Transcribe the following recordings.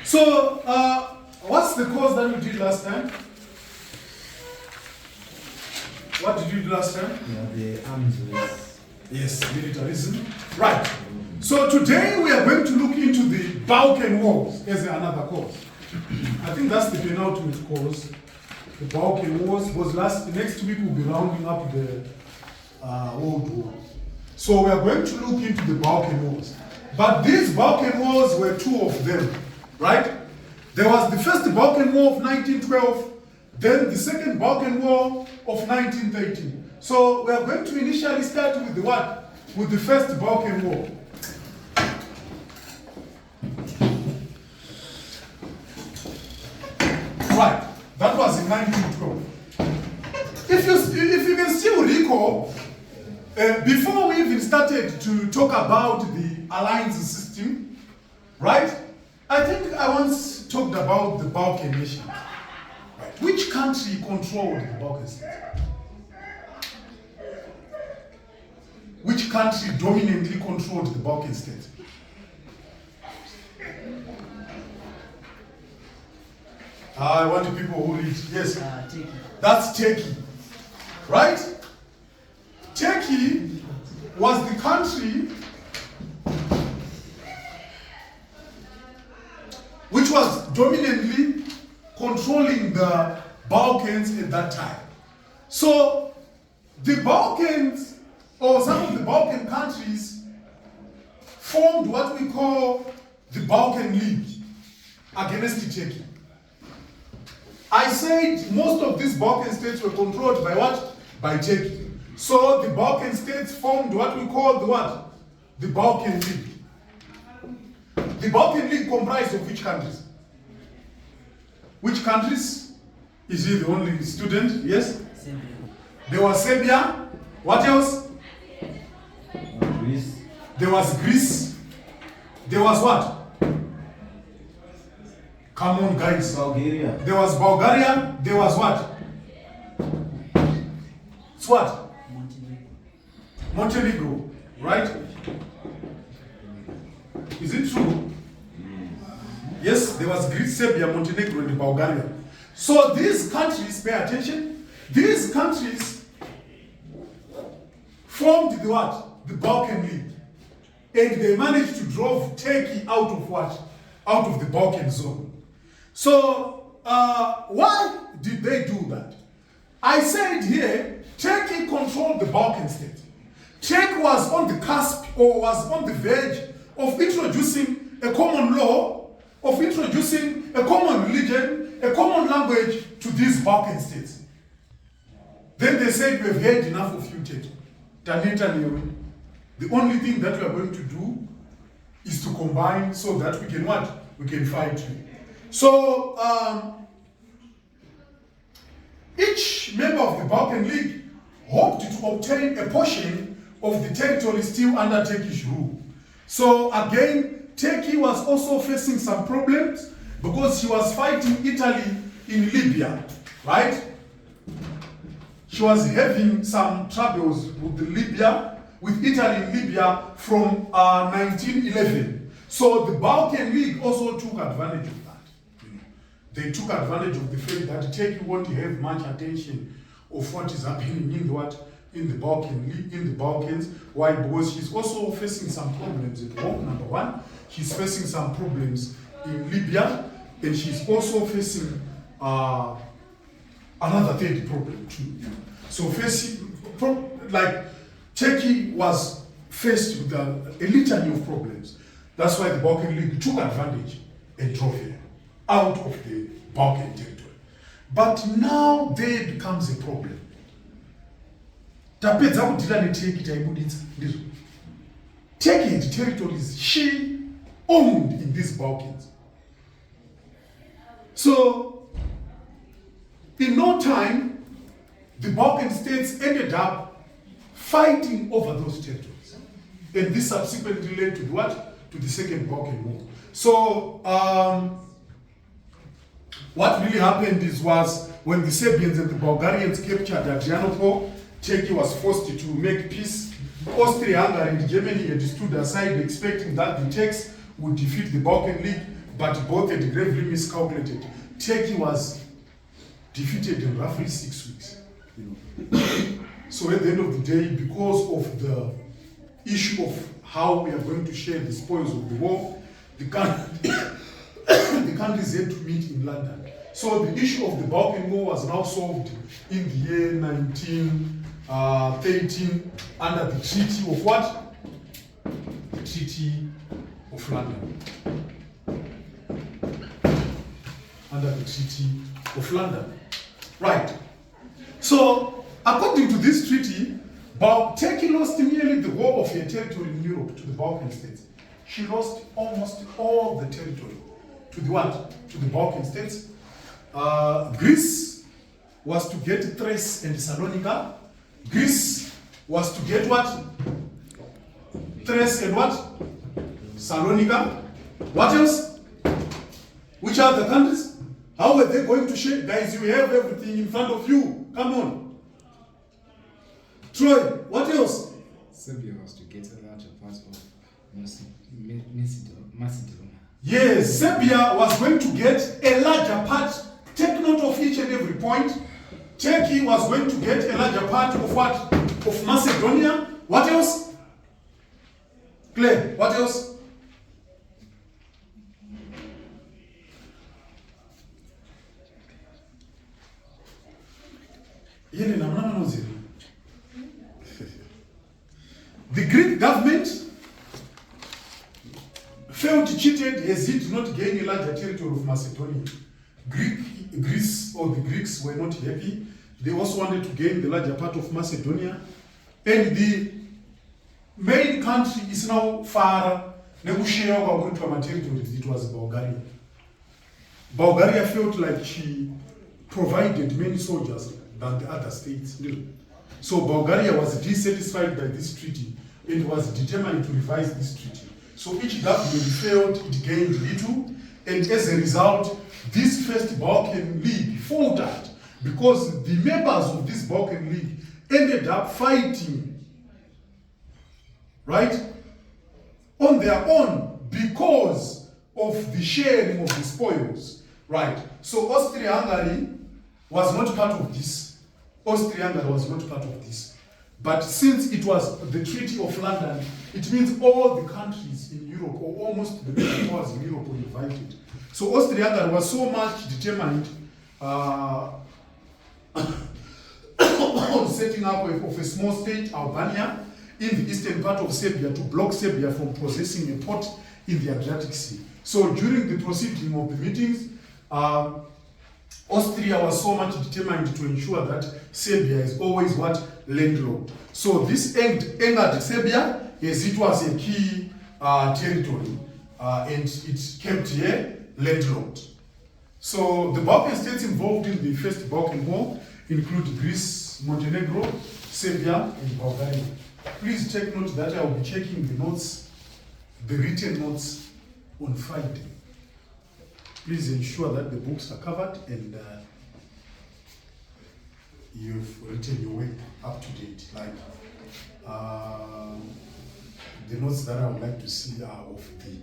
So, what's the course that we did last time? What did you do last time? Yeah, the arms race. Yes, militarism. Right. So today we are going to look into the Balkan Wars as another course. I think that's the penultimate course, the Balkan Wars. Because next week we'll be rounding up the World War. So we are going to look into the Balkan Wars. But these Balkan Wars were two of them, right? There was the first Balkan War of 1912, then the second Balkan War of 1913. So we are going to initially start with the what? With the first Balkan War. Right, that was in 1912. If you can still recall, before we even started to talk about the alliance system, right? I think I once talked about the Balkan nation. Right. Which country controlled the Balkan state? Which country dominantly controlled the Balkan state? I want the people who read. Yes. Turkey. That's Turkey. Right? Turkey was the country which was dominantly controlling the Balkans at that time. So the Balkans, or some of the Balkan countries, formed what we call the Balkan League against Turkey. I said most of these Balkan states were controlled by what? By Turkey. So the Balkan states formed what we call the what? The Balkan League. The Balkan League comprised of which countries? Which countries? Is he the only student? Yes? Serbia. There was Serbia. What else? Greece. There was Greece. There was what? Come on, guys. Bulgaria. There was Bulgaria. There was what? It's what? Montenegro. Right? Is it true? Yes, there was Greece, Serbia, Montenegro, and Bulgaria. So these countries, pay attention, these countries formed the what? The Balkan League. And they managed to drive Turkey out of what? Out of the Balkan zone. So, why did they do that? I said here, Turkey controlled the Balkan state. Turkey was on the cusp, or was on the verge of introducing a common law, of introducing a common religion, a common language to these Balkan states. Then they said, we've heard enough of you, Turkey. The only thing that we are going to do is to combine so that we can what? We can fight you. So, each member of the Balkan League hoped to obtain a portion of the territory still under Turkish rule. So again, Turkey was also facing some problems because she was fighting Italy in Libya, right? She was having some troubles with Italy in Libya from 1911. So the Balkan League also took advantage of that. They took advantage of the fact that Turkey won't have much attention of what is happening in the Balkans. Why? Because she's also facing some problems at home. Number one, she's facing some problems in Libya, and she's also facing another third problem too. So Turkey was faced with a litany of problems. That's why the Balkan League took advantage and drove her out of the Balkan territory. But now there becomes a problem. Turkey had territories she owned in these Balkans. So, in no time, the Balkan states ended up fighting over those territories. And this subsequently led to what? To the Second Balkan War. So, what really happened was when the Serbians and the Bulgarians captured Adrianople, Turkey was forced to make peace. Austria-Hungary and Germany had stood aside expecting that the Turks would defeat the Balkan League. but both had gravely miscalculated. Turkey was defeated in roughly 6 weeks. So at the end of the day, because of the issue of how we are going to share the spoils of the war, the countries had to meet in London. So the issue of the Balkan War was now solved in the year 1913 under the Treaty of what? The Treaty of London. Under the Treaty of London. Right. So, according to this treaty, Turkey lost nearly the whole of her territory in Europe to the Balkan states. She lost almost all the territory to the what? To the Balkan states. Greece was to get Thrace and Salonika. Greece was to get what? Thrace and what? Salonika. What else? Which are the countries? How were they going to share? Guys, you have everything in front of you. Come on. Troy, what else? Serbia was to get a larger part of Macedonia. Yes, Serbia was going to get a larger part. Take note of each and every point. Turkey was going to get a larger part of what? Of Macedonia. What else? Claire, what else? The Greek government felt cheated as it did not gain a larger territory of Macedonia. Greece or the Greeks were not happy. They also wanted to gain the larger part of Macedonia. And the main country is now far territory. It was Bulgaria. Bulgaria felt like she provided many soldiers than the other states. So Bulgaria was dissatisfied by this treaty and was determined to revise this treaty. So each government failed, it gained little, and as a result, this first Balkan League faltered because the members of this Balkan League ended up fighting, right, on their own because of the sharing of the spoils, right? So Austria-Hungary was not part of this. Austria-Hungary was not part of this. But since it was the Treaty of London, it means all the countries in Europe, or almost the major powers in Europe, were invited. So Austria-Hungary was so much determined on setting up of a small state, Albania, in the eastern part of Serbia to block Serbia from possessing a port in the Adriatic Sea. So during the proceeding of the meetings, Austria was so much determined to ensure that Serbia is always what? Landlocked. So this angered Serbia as it was a key territory and it kept here landlocked. So the Balkan states involved in the First Balkan War include Greece, Montenegro, Serbia, and Bulgaria. Please take note that I will be checking the notes, the written notes on Friday. Please ensure that the books are covered and you've written your work up to date. Like the notes that I would like to see are of the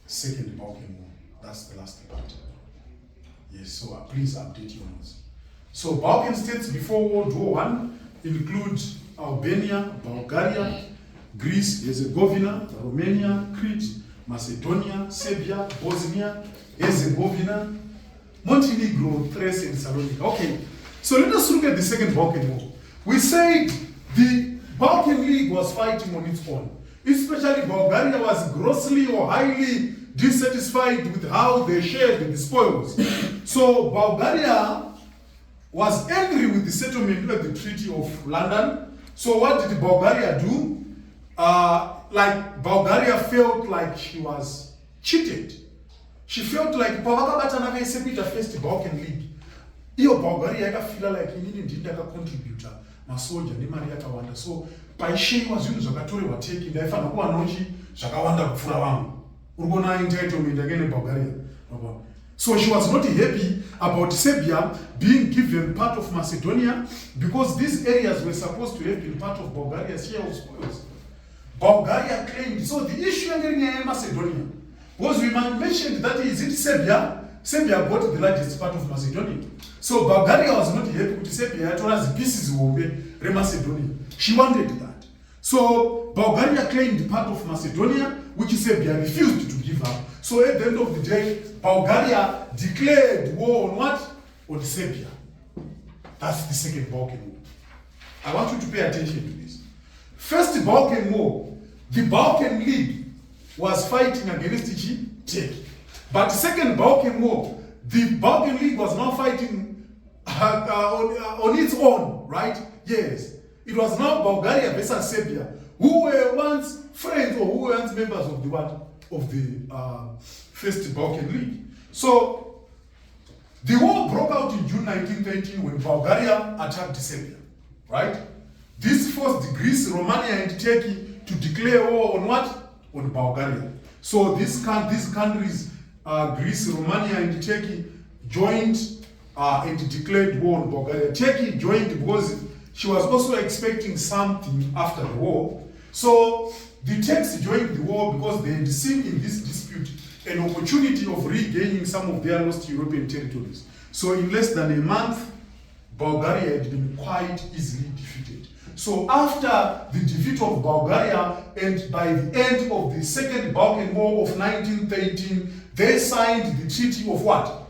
Second Balkan War. That's the last part. Yes, so please update your notes. So Balkan states before World War I include Albania, Bulgaria, Greece, Herzegovina, Romania, Crete, Macedonia, Serbia, Bosnia, Herzegovina, Montenegro, Thrace, and Salonika. Okay, so let us look at the Second Balkan War. We said the Balkan League was fighting on its own. Especially Bulgaria was grossly or highly dissatisfied with how they shared the spoils. So Bulgaria was angry with the settlement of the Treaty of London. So what did Bulgaria do? Bulgaria felt like she was cheated. She felt like First Balkan League. Iyo Bulgaria yakafila like inini ndinda contributor masoja nemari yakawanda. So paishiwa zvinhu zvakatorwa Turkey ndaifana kuva nochi zvakawanda kupfura vanhu. Urgona entitlement again in Bulgaria. So she was not happy about Serbia being given part of Macedonia because these areas were supposed to have been part of Bulgaria's share of spoils. Bulgaria claimed, so the issue in Macedonia, Because we mentioned that is it Serbia. Serbia got the largest part of Macedonia. So Bulgaria was not happy with Serbia, it was pieces of Macedonia. She wanted that. So Bulgaria claimed part of Macedonia, which Serbia refused to give up. So at the end of the day, Bulgaria declared war on what? On Serbia. That's the Second Balkan War. I want you to pay attention to this. First Balkan War, the Balkan League was fighting against Turkey. But Second Balkan War, the Balkan League was now fighting on its own, right? Yes. It was now Bulgaria versus Serbia, who were once friends or who were once members of the what? Of the First Balkan League. So the war broke out in June 1913 when Bulgaria attacked Serbia, right? This forced Greece, Romania, and Turkey to declare war on what? On Bulgaria. So these countries, Greece, Romania, and Turkey, joined and declared war on Bulgaria. Turkey joined because she was also expecting something after the war. So the Turks joined the war because they had seen in this dispute an opportunity of regaining some of their lost European territories. So in less than a month, Bulgaria had been quite easily defeated. So after the defeat of Bulgaria, and by the end of the Second Balkan War of 1913, they signed the Treaty of what?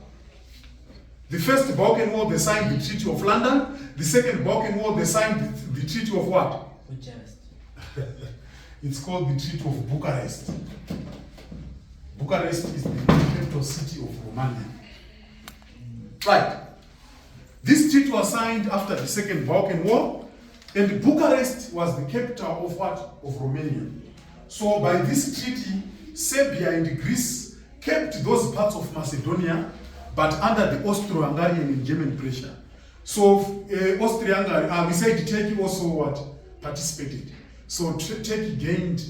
The First Balkan War, they signed the Treaty of London. The Second Balkan War, they signed the Treaty of what? Bucharest. It's called the Treaty of Bucharest. Bucharest is the capital city of Romania. Right. This treaty was signed after the Second Balkan War, and Bucharest was the capital of what? Of Romania. So by this treaty, Serbia and Greece kept those parts of Macedonia, but under the Austro-Hungarian and German pressure. So Austria-Hungary, we said Turkey also what? Participated. So Turkey gained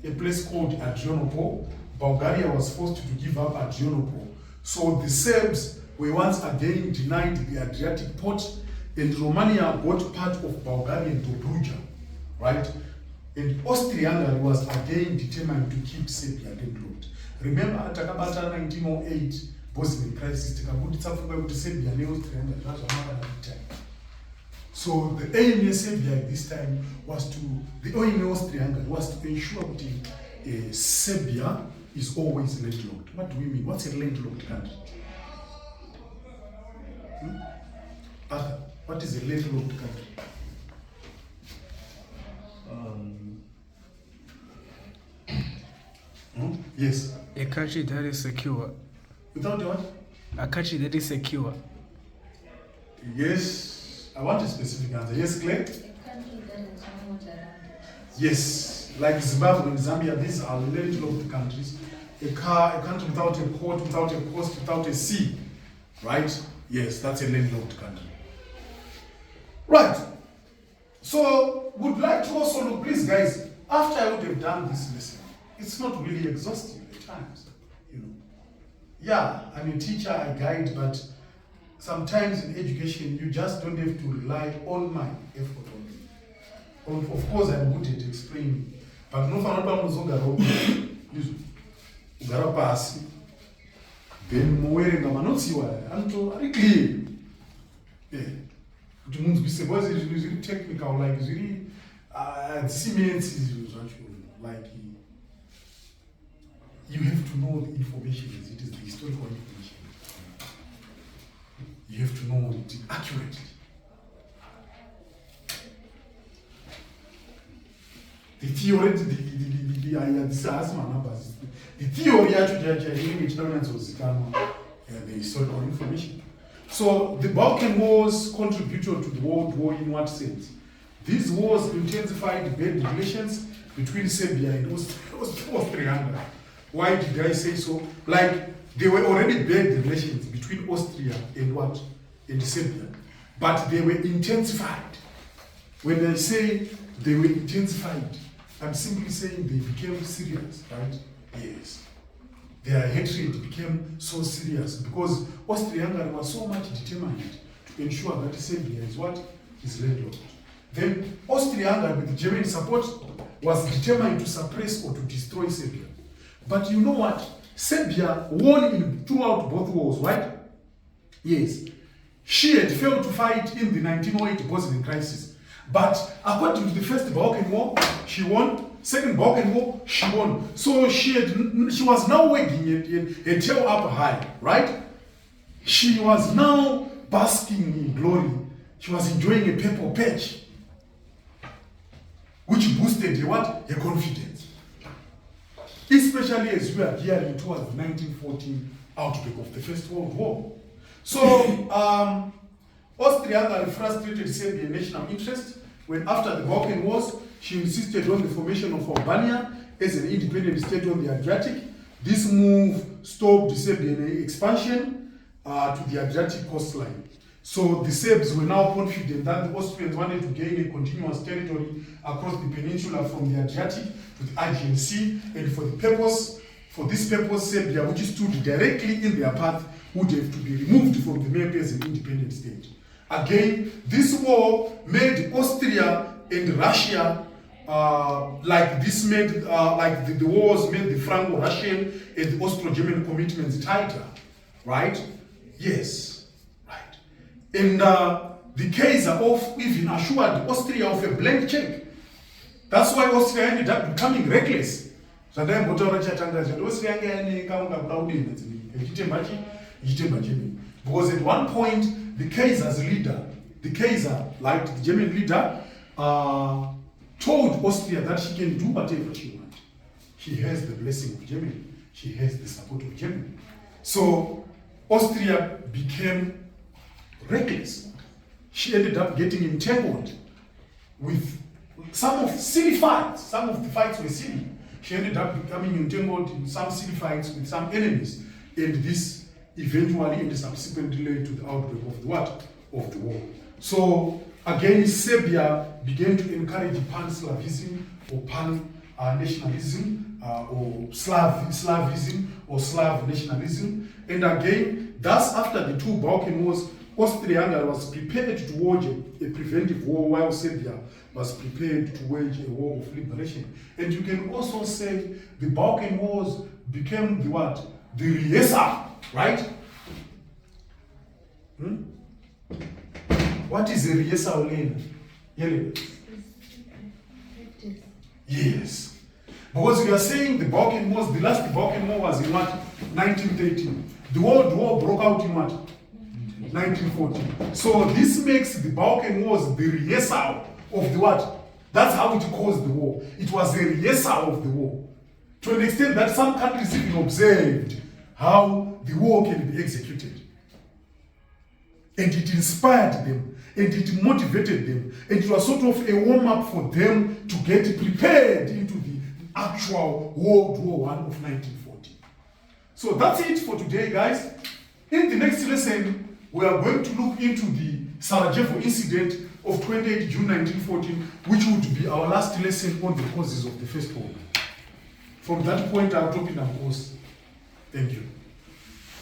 a place called Adrianople. Bulgaria was forced to give up Adrianople. So the Serbs were once again denied the Adriatic port, and Romania got part of Bulgarian Dobruja, right? And Austria-Hungary was again determined to keep Serbia landlocked. Remember, at 1908 Bosnian crisis, Serbia and Austria-Hungary. So the aim in Serbia at this time was the aim in Austria-Hungary was to ensure that Serbia is always landlocked. What do we mean? What's a landlocked country? Arthur, what is a landlocked country? Yes. A country that is secure. Without what? A country that is secure. Yes. I want a specific answer. Yes, Claire? A country that has no water around it. Yes. Like Zimbabwe and Zambia, these are landlocked countries. A country without a port, without a coast, without a sea. Right? Yes, that's a landlocked country. Right. So, would like to also look, please guys, after I would have done this lesson, it's not really exhaustive at times, you know. Yeah, I'm a teacher, I guide, but sometimes in education, you just don't have to rely on my effort only. Of course, I'm good at explaining, but no ugara pasi, then muwerenga manotsiwa, anto ari clear. Yeah. Kuti munhu zvisebwa zviri technical, like zviri cement is like you have to know the information as it is, the historical information. You have to know it accurately. The theory, the theory the historical information. So the Balkan Wars contributed to the World War in what sense? These wars intensified bad relations between Serbia and Austria-Hungary. Why did I say so? Like, there were already bad relations between Austria and what? And Serbia. But they were intensified. When I say they were intensified, I'm simply saying they became serious, right? Yes. Their hatred became so serious because Austria-Hungary was so much determined to ensure that Serbia is what? Is landlocked. Then Austria-Hungary, with German support, was determined to suppress or to destroy Serbia. But you know what? Serbia won throughout both wars, right? Yes. She had failed to fight in the 1908 Bosnian crisis. But according to the First Balkan War, she won. Second Balkan War, she won. So she was now wagging her tail up high, right? She was now basking in glory. She was enjoying a purple patch, which boosted her what? Her confidence. Especially as we are gearing towards the 1914 outbreak of the First World War. So, Austria-Hungary frustrated Serbian national interest when after the Balkan Wars, she insisted on the formation of Albania as an independent state on the Adriatic. This move stopped Serbian expansion to the Adriatic coastline. So the Serbs were now confident that the Austrians wanted to gain a continuous territory across the peninsula from the Adriatic to the Aegean Sea, and for this purpose, Serbia, which stood directly in their path, would have to be removed from the map as an independent state. Again, this war made Austria and Russia like the wars made the Franco-Russian and the Austro-German commitments tighter, right? Yes, right. And the Kaiser of even assured Austria of a blank check. That's why Austria ended up becoming reckless. Because at one point, the Kaiser's leader, like the German leader, told Austria that she can do whatever she wants. She has the blessing of Germany. She has the support of Germany. So Austria became reckless. She ended up getting entangled with some of silly fights. Some of the fights were silly. She ended up becoming entangled in some silly fights with some enemies. And this eventually and subsequently led to the outbreak of the what? Of the war. So again, Serbia began to encourage pan-Slavism or pan-nationalism or Slavism or Slav nationalism. And again, thus after the two Balkan Wars, Austria-Hungary was prepared to wage a preventive war while Serbia was prepared to wage a war of liberation. And you can also say the Balkan Wars became the what? The rehearsal, right? What is a rehearsal, Yelena? Yes. Because we are saying the Balkan Wars, the last Balkan War was in what? 1913. The World War broke out in what? 1914. So this makes the Balkan Wars the rehearsal of the what? That's how it caused the war. It was a rehearsal of the war. To an extent that some countries even observed how the war can be executed. And it inspired them, and it motivated them, and it was sort of a warm-up for them to get prepared into the actual World War I of 1940. So that's it for today, guys. In the next lesson, we are going to look into the Sarajevo incident of 28 June 1914, which would be our last lesson on the causes of the First World War. From that point, I'll drop in a course. Thank you.